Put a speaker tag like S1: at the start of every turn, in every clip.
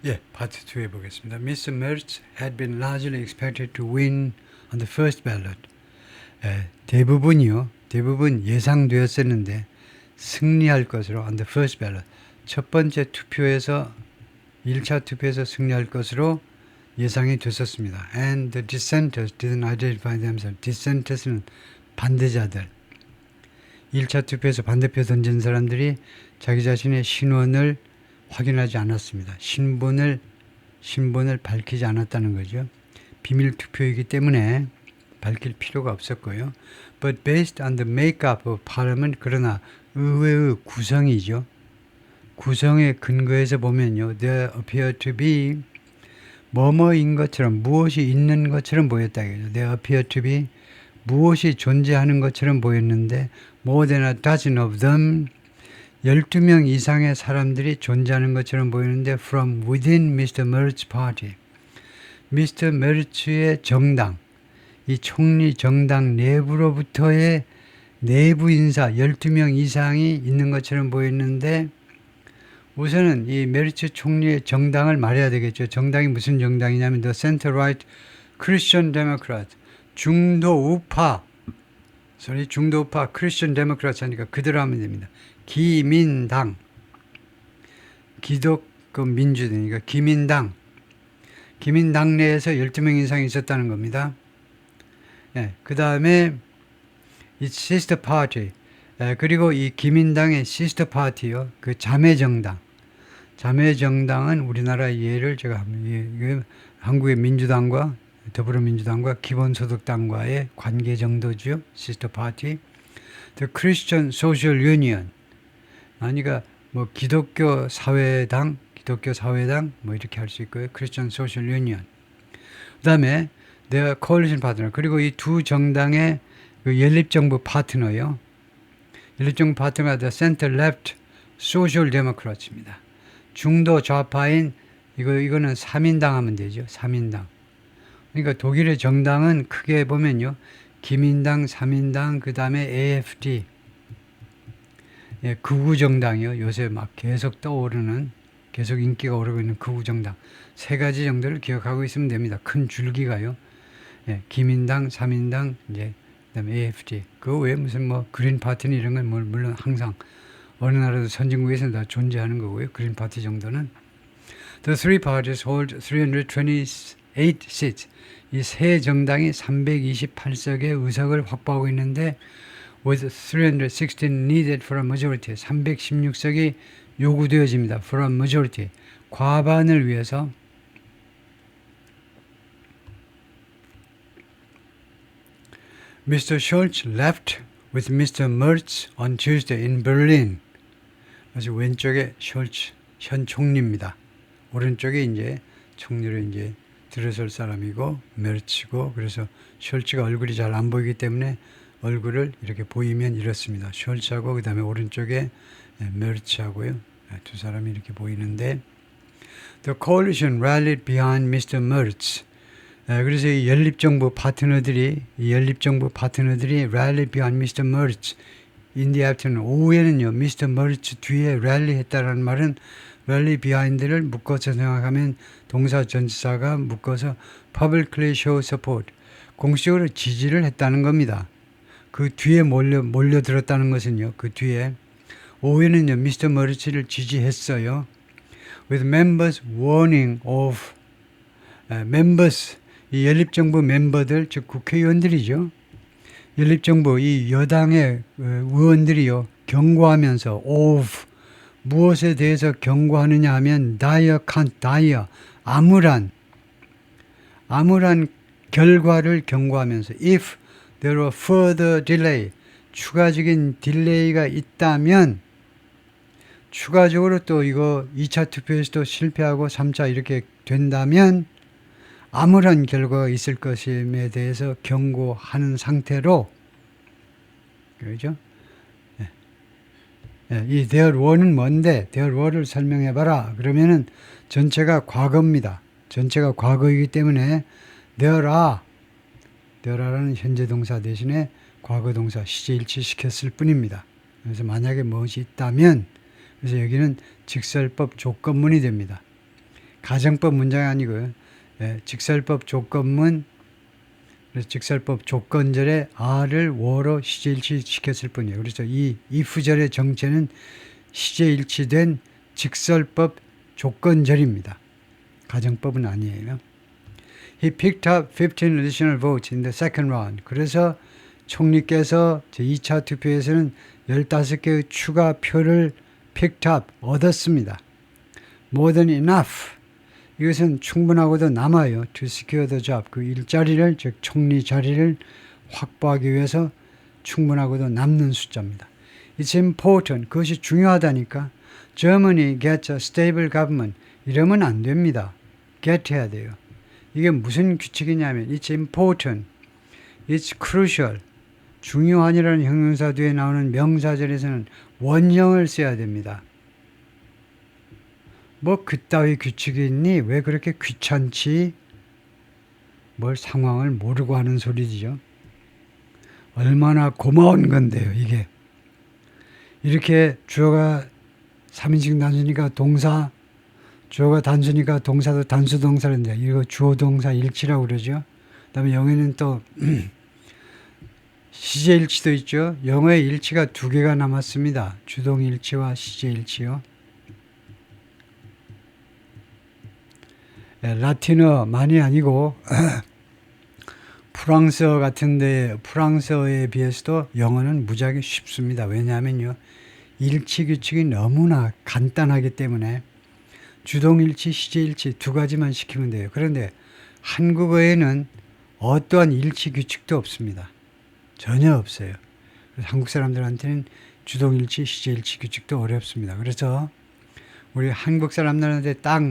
S1: 예, 파트 2 해보겠습니다. Mr. Merz had been largely expected to win on the first ballot. 대부분 예상되었었는데 승리할 것으로 on the first ballot. 첫 번째 투표에서 1차 투표에서 승리할 것으로 예상이 됐었습니다. And the dissenters didn't identify themselves. dissenters는 반대자들. 1차 투표에서 반대표 던진 사람들이 자기 자신의 신원을 확인하지 않았습니다. 신분을 밝히지 않았다는 거죠. 비밀 투표이기 때문에 밝힐 필요가 없었고요. But based on the makeup of parliament, 그러나 의회의 구성이죠. 구성의 근거에서 보면요. There appeared to be 뭐뭐인 것처럼 무엇이 있는 것처럼 보였다. There appeared to be 무엇이 존재하는 것처럼 보였는데 more than a dozen of them 12명 이상의 사람들이 존재하는 것처럼 보이는데 from within Mr. Merz's party. Mr. Merz의 정당, 이 총리 정당 내부로부터의 내부 인사 12명 이상이 있는 것처럼 보이는데 우선은 이 메르츠 총리의 정당을 말해야 되겠죠. 정당이 무슨 정당이냐면 The Center Right Christian Democrat, 중도 우파 Christian Democrats 하니까 그대로 하면 됩니다. 기민당, 기독교 민주당이니까 기민당 내에서 12명 이상이 있었다는 겁니다. 예, 그 다음에 이 sister party, 그리고 이 기민당의 sister party요, 그 자매정당은 우리나라 예를 제가 한국의 민주당과 더불어민주당과 기본소득당과의 관계 정도죠. sister party, the Christian Social Union. 그러니까 뭐 기독교 사회당 뭐 이렇게 할 수 있고요. Christian Social Union. 그다음에 the coalition partner. 그리고 이 두 정당의 그 연립정부 파트너요. 연립정부 파트너가 the center left Social Democrats입니다. 중도 좌파인 이거는 3인당 하면 되죠. 3인당. 그러니까 독일의 정당은 크게 보면요. 기민당, 3인당, 그 다음에 AfD. 예, 극우정당이요. 요새 막 계속 떠오르는, 계속 인기가 오르고 있는 극우정당. 세 가지 정도를 기억하고 있으면 됩니다. 큰 줄기가요. 예, 기민당, 3인당, 이제, 그 다음에 AfD. 그 외에 무슨 뭐, 그린파티는 이런 건 물론 항상 어느 나라도 선진국에서는 다 존재하는 거고요. 그린파티 정도는. The three parties hold 328 seats. 이 세 정당이 328석의 의석을 확보하고 있는데 with 316 needed for a majority. 316석이 요구되어집니다. for a majority. 과반을 위해서. Mr. Scholz left with Mr. Merz on Tuesday in Berlin. 그래서 왼쪽에 숄츠 현 총리입니다. 오른쪽에 이제 총리로 이제 들어설 사람이고 메르츠고, 그래서 숄츠가 얼굴이 잘 안 보이기 때문에 얼굴을 이렇게 보이면 이렇습니다. 숄츠하고 그 다음에 오른쪽에 메르츠하고요. 두 사람이 이렇게 보이는데 The coalition rallied behind Mr. Merz. 그래서 이 연립정부 파트너들이 rallied behind Mr. Merz. In the afternoon. 오후에는요. Mr. Merz 뒤에 랠리했다라는 말은 rally behind를 묶어서 생각하면 동사 전치사가 묶어서 publicly show support. 공식적으로 지지를 했다는 겁니다. 그 뒤에 몰려들었다는 것은요. 그 뒤에 오후에는요. Mr. Merz를 지지했어요. With members warning of members, 이 연립정부 멤버들, 즉 국회의원들이죠. 연립정부 이 여당의 의원들이요. 경고하면서 of 무엇에 대해서 경고하느냐 하면 dire, 암울한 결과를 경고하면서 if there were further delay, 추가적인 딜레이가 있다면 추가적으로 또 이거 2차 투표에서도 실패하고 3차 이렇게 된다면 암울한 결과가 있을 것임에 대해서 경고하는 상태로, 그렇죠? 이 there were는 뭔데? there were를 설명해봐라. 그러면은 전체가 과거입니다. 전체가 과거이기 때문에 there are라는 현재 동사 대신에 과거 동사 시제 일치시켰을 뿐입니다. 그래서 만약에 무엇이 있다면, 그래서 여기는 직설법 조건문이 됩니다. 가정법 문장이 아니고요. 예, 직설법 조건문, 그래서 직설법 조건절에 R을 워로 시제일치 시켰을 뿐이에요. 그래서 이 if절의 정체는 시제일치된 직설법 조건절입니다. 가정법은 아니에요. He picked up 15 additional votes in the second round. 그래서 총리께서 제2차 투표에서는 15개의 추가 표를 picked up, 얻었습니다. More than enough. 이것은 충분하고도 남아요. To secure the job. 그 일자리를, 즉 총리 자리를 확보하기 위해서 충분하고도 남는 숫자입니다. It's important. 그것이 중요하다니까. Germany gets a stable government. 이러면 안 됩니다. get 해야 돼요. 이게 무슨 규칙이냐면 It's important. It's crucial. 중요한이라는 형용사 뒤에 나오는 명사절에서는 원형을 써야 됩니다. 뭐 그따위 규칙이 있니? 왜 그렇게 귀찮지? 뭘 상황을 모르고 하는 소리지요. 얼마나 고마운 건데요, 이게. 이렇게 주어가 3인칭 단수니까 동사, 주어가 단수니까 동사도 단수 동사인데 이거 주어 동사 일치라고 그러죠. 그다음에 영어에는 또 시제 일치도 있죠. 영어의 일치가 두 개가 남았습니다. 주동 일치와 시제 일치요. 라틴어만이 아니고 프랑스어 같은데 프랑스어에 비해서도 영어는 무지하게 쉽습니다. 왜냐하면요. 일치 규칙이 너무나 간단하기 때문에 주동일치, 시제일치 두 가지만 시키면 돼요. 그런데 한국어에는 어떠한 일치 규칙도 없습니다. 전혀 없어요. 그래서 한국 사람들한테는 주동일치, 시제일치 규칙도 어렵습니다. 그래서 우리 한국 사람들한테 딱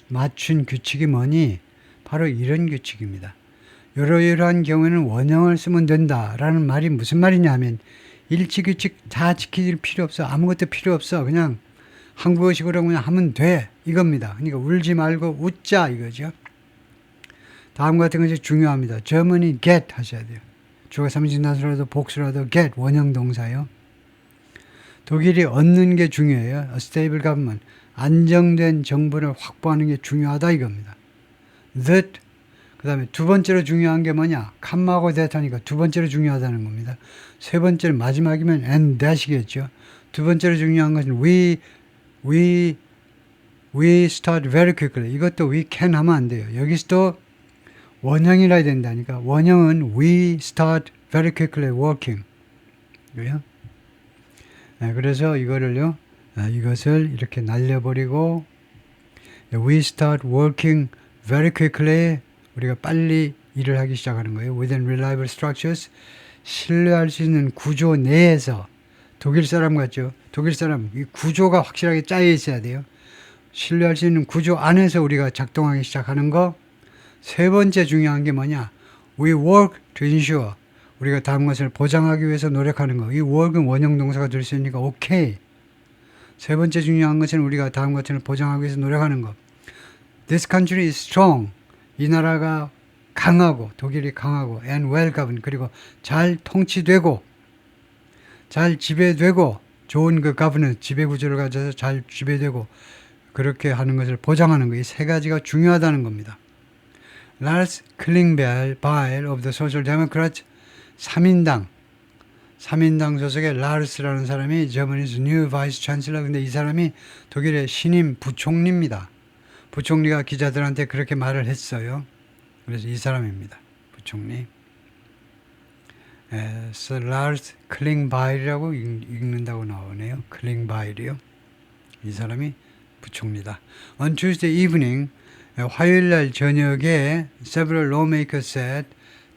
S1: 맞춘 규칙이 뭐니? 바로 이런 규칙입니다. 이러이러한 경우에는 원형을 쓰면 된다라는 말이 무슨 말이냐면 일치 규칙 다 지킬 필요 없어. 아무것도 필요 없어. 그냥 한국어식으로 그냥 하면 돼. 이겁니다. 그러니까 울지 말고 웃자 이거죠. 다음 같은 것이 중요합니다. Germany get 하셔야 돼요. 주어가 3인칭 단수라도 복수라도 get 원형 동사요. 독일이 얻는 게 중요해요. A stable government. 안정된 정부를 확보하는 게 중요하다 이겁니다. That 그 다음에 두 번째로 중요한 게 뭐냐? 컴마하고 that 하니까 두 번째로 중요하다는 겁니다. 세 번째로 마지막이면 and that이겠죠. 두 번째로 중요한 것은 we start very quickly. 이것도 we can 하면 안 돼요. 여기서도 원형이라 해야 된다니까. 원형은 we start very quickly working. 그래요? 네, 그래서 이거를요. 이것을 이렇게 날려버리고 we start working very quickly. 우리가 빨리 일을 하기 시작하는 거예요. Within reliable structures. 신뢰할 수 있는 구조 내에서 독일 사람 같죠? 독일 사람 이 구조가 확실하게 짜여 있어야 돼요. 신뢰할 수 있는 구조 안에서 우리가 작동하기 시작하는 거. 세 번째 중요한 게 뭐냐? We work to ensure. 우리가 다음 것을 보장하기 위해서 노력하는 거. 이 work은 원형 동사가 될 수 있으니까 오케이. 세 번째 중요한 것은 우리가 다음 것을 보장하기 위해서 노력하는 것. This country is strong. 이 나라가 강하고 독일이 강하고 and well governed 그리고 잘 통치되고 잘 지배되고 좋은 그 governance 지배 구조를 가져서 잘 지배되고 그렇게 하는 것을 보장하는 거. 이 세 가지가 중요하다는 겁니다. Lars Klingbeil of the Social Democrats 3인당 소속의 라르스라는 사람이 Germany's new vice chancellor. 근데 이 사람이 독일의 신임 부총리입니다. 부총리가 기자들한테 그렇게 말을 했어요. 그래서 이 사람입니다. 부총리. 라르스 클링바일이라고 읽는다고 나오네요. 클링바일이요. 이 사람이 부총리다. On Tuesday evening, 화요일날 저녁에 several lawmakers said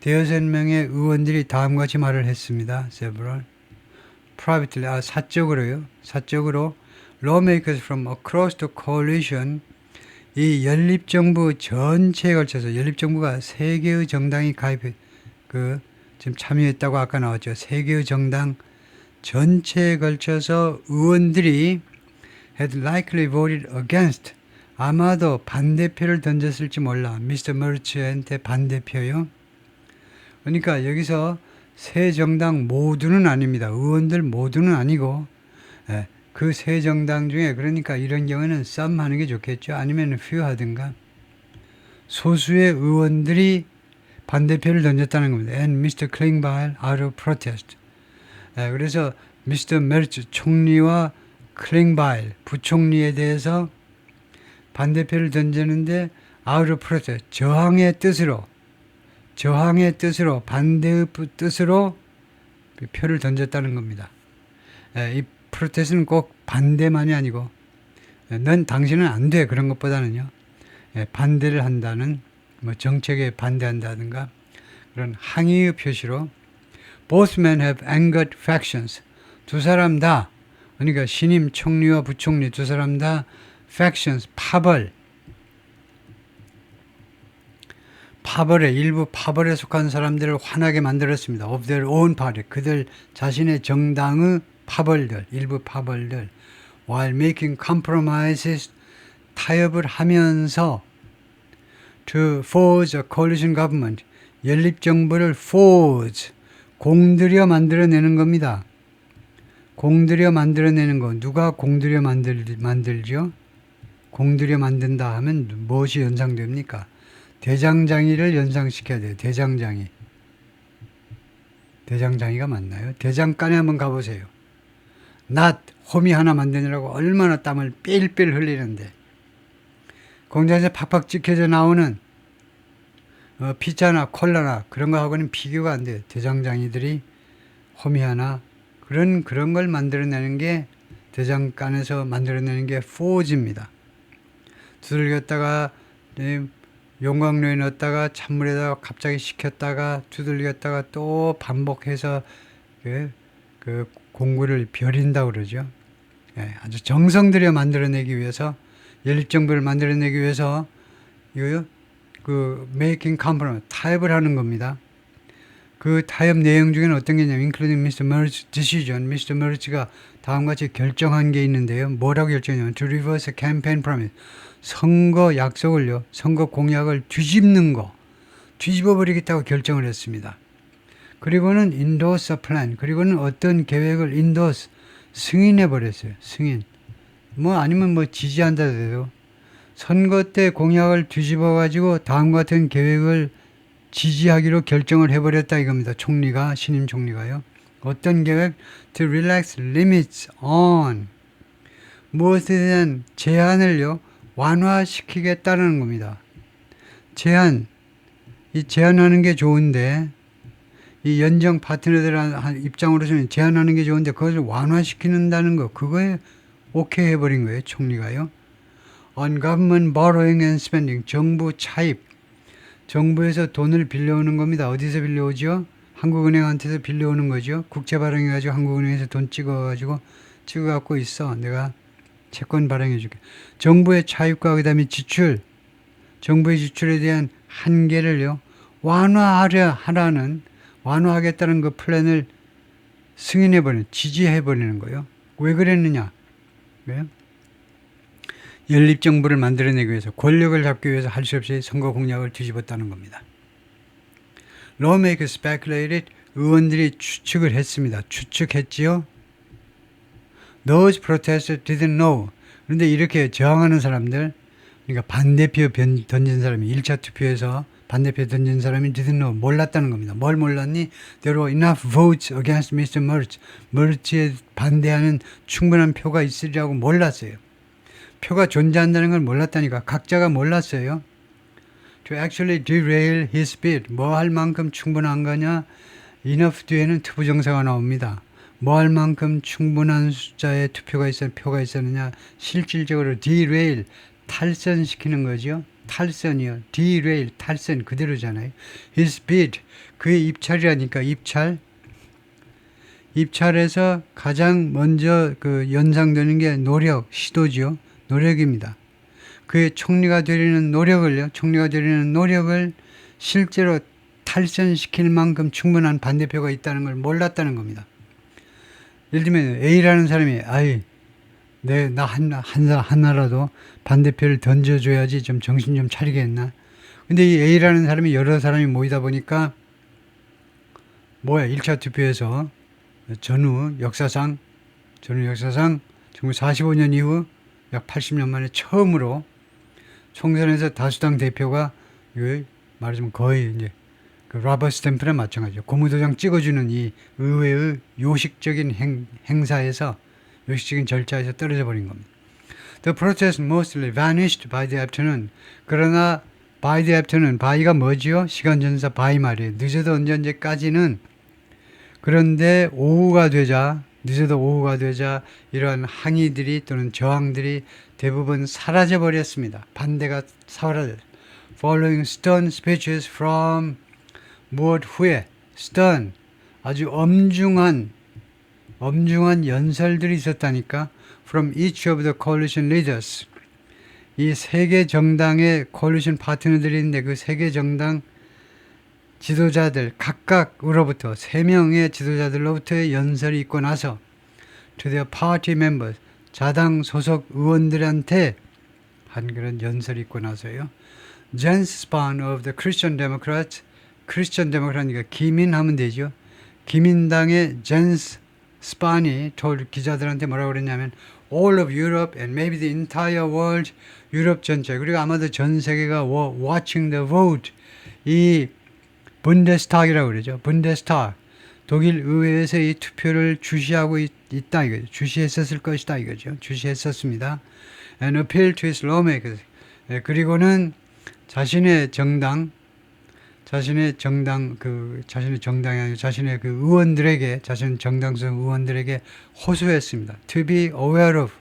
S1: 대여섯 명의 의원들이 다음과 같이 말을 했습니다. several. privately, 사적으로요. 사적으로 lawmakers from across the coalition 이 연립정부 전체에 걸쳐서 연립정부가 세 개의 정당이 지금 참여했다고 아까 나왔죠. 세 개의 정당 전체에 걸쳐서 의원들이 had likely voted against 아마도 반대표를 던졌을지 몰라. 미스터 머츠한테 반대표요. 그러니까 여기서 세 정당 모두는 아닙니다. 의원들 모두는 아니고 그 세 정당 중에 그러니까 이런 경우는 some 하는 게 좋겠죠. 아니면 few 하든가. 소수의 의원들이 반대표를 던졌다는 겁니다. And Mr. Klingbeil out of protest. 그래서 Mr. Merz 총리와 Klingbeil 부총리에 대해서 반대표를 던졌는데 out of protest, 저항의 뜻으로 반대의 뜻으로 표를 던졌다는 겁니다. 이 프로테스트는 꼭 반대만이 아니고 넌 당신은 안 돼 그런 것보다는요. 반대를 한다는 뭐 정책에 반대한다든가 그런 항의의 표시로 Both men have angered factions. 두 사람 다 그러니까 신임 총리와 부총리 두 사람 다 factions 일부 파벌에 속한 사람들을 화나게 만들었습니다. Of their own party. 그들 자신의 정당의 일부 파벌들 while making compromises 타협을 하면서 to forge a coalition government 연립정부를 forge 공들여 만들어내는 겁니다. 공들여 만들어내는 거 누가 공들여 만들죠? 공들여 만든다 하면 무엇이 연상됩니까? 대장장이를 연상시켜야 돼요. 대장장이가 맞나요? 대장간에 한번 가보세요. 호미 하나 만드느라고 얼마나 땀을 삘삘 흘리는데 공장에서 팍팍 찍혀져 나오는 피자나 콜라나 그런 거하고는 비교가 안 돼요. 대장장이들이 호미 하나 그런 걸 만들어내는 게 대장간에서 만들어내는 게 포즈입니다. 두들겼다가 용광로에 넣었다가 찬물에다가 갑자기 식혔다가 두들겼다가 또 반복해서 그 공구를 벼린다고 그러죠. 아주 정성 들여 만들어내기 위해서 연립정부를 만들어내기 위해서 그 making compromise 타협을 하는 겁니다. 그 타협 내용 중에는 어떤 게 있냐면 including Mr. Merz's decision. Mr. Merz가 다음과 같이 결정한 게 있는데요. 뭐라고 결정했냐면 to reverse a campaign promise. 선거 약속을요. 선거 공약을 뒤집어버리겠다고 결정을 했습니다. 그리고는 endorse a plan. 그리고는 어떤 계획을 endorse, 승인해버렸어요. 승인. 아니면 지지한다 해도 선거 때 공약을 뒤집어가지고 다음과 같은 계획을 지지하기로 결정을 해버렸다 이겁니다. 신임 총리가요. 어떤 계획? To relax limits on. 무엇에 대한 제한을요. 완화시키겠다는 겁니다. 이 제한하는 게 좋은데 이 연정 파트너들 입장으로서는 제한하는 게 좋은데 그것을 완화시키는다는 거 그거에 오케이 해버린 거예요. 총리가요. On government borrowing and spending. 정부 차입. 정부에서 돈을 빌려오는 겁니다. 어디서 빌려오죠? 한국은행한테서 빌려오는 거죠. 국채 발행해가지고 한국은행에서 돈 찍어갖고 있어. 내가 채권 발행해줄게. 정부의 차입과 그 다음에 지출. 정부의 지출에 대한 한계를요. 완화하겠다는 그 플랜을 지지해버리는 거예요. 왜 그랬느냐? 왜? 연립정부를 만들어내기 위해서 권력을 잡기 위해서 할 수 없이 선거 공약을 뒤집었다는 겁니다. Lawmakers speculated. 의원들이 추측했지요. Those protesters didn't know. 그런데 이렇게 저항하는 사람들, 그러니까 반대표 던진 사람이 1차 투표에서 반대표 던진 사람이 didn't know. 몰랐다는 겁니다. 뭘 몰랐니? There were enough votes against Mr. Merz. Merz에 반대하는 충분한 표가 있으리라고 몰랐어요. 표가 존재한다는 걸 몰랐다니까. 각자가 몰랐어요. To actually derail his bid. 뭐 할 만큼 충분한 거냐? enough 뒤에는 투부정사가 나옵니다. 뭐 할 만큼 충분한 숫자의 표가 있었느냐? 실질적으로 derail, 탈선시키는 거죠. 탈선이요. derail, 탈선 그대로잖아요. his bid, 그의 입찰이라니까 입찰. 입찰에서 가장 먼저 연상되는 게 시도죠. 노력입니다. 그의 총리가 되려는 노력을 실제로 탈선시킬 만큼 충분한 반대표가 있다는 걸 몰랐다는 겁니다. 예를 들면 A라는 사람이 나 하나라도 반대표를 던져줘야지 좀 정신 좀 차리겠나. 근데 이 A라는 사람이 여러 사람이 모이다 보니까 1차 투표에서 전후 역사상 1945년 이후 약 80년 만에 처음으로 총선에서 다수당 대표가 말하자면 거의 이제 그 러버 스탬프나 마찬가지죠. 고무도장 찍어주는 이 의회의 요식적인 행사에서 요식적인 절차에서 떨어져 버린 겁니다. The protest mostly vanished by the afternoon. 그러나 by the afternoon, by가 뭐지요? 시간 전사 by 말이에요. 늦어도 언제까지는. 그런데 늦어도 오후가 되자 이러한 항의들이 또는 저항들이 대부분 사라져 버렸습니다. 반대가 사라졌습니다. Following stern speeches from 무엇 후에 stern 아주 엄중한 연설들이 있었다니까. From each of the coalition leaders. 이 세 개 정당의 coalition 파트너들이 있는데 그 세 개 정당 지도자들 각각으로부터 3명의 지도자들로부터의 연설이 있고 나서 to their party members 자당 소속 의원들한테 한 그런 연설이 있고 나서요. Jens Spahn of the Christian Democrats, 크리스천 데모크라트니까 기민하면 되죠. 기민당의 Jens Spahn이 기자들한테 뭐라고 그랬냐면 all of Europe and maybe the entire world, 유럽 전체 그리고 아마도 전 세계가 watching the vote 이 분데스탁이라고 그러죠. 분데스탁 독일 의회에서 이 투표를 주시하고 있다 이거죠. 주시했었을 것이다 이거죠. 주시했었습니다. And appeal to his lawmakers. 그리고는 자신의 정당이 아니라 자신의 그 의원들에게 자신의 정당성 의원들에게 호소했습니다. To be aware of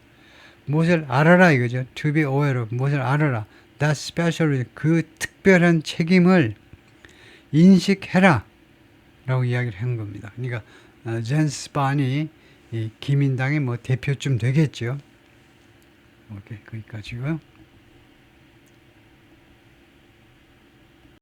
S1: 무엇을 알아라 이거죠. To be aware of 무엇을 알아라. That special 그 특별한 책임을 인식해라 라고 이야기를 한 겁니다. 그러니까 젠스 스판이 이 기민당의 뭐 대표쯤 되겠죠. 오케이, 거기까지고요.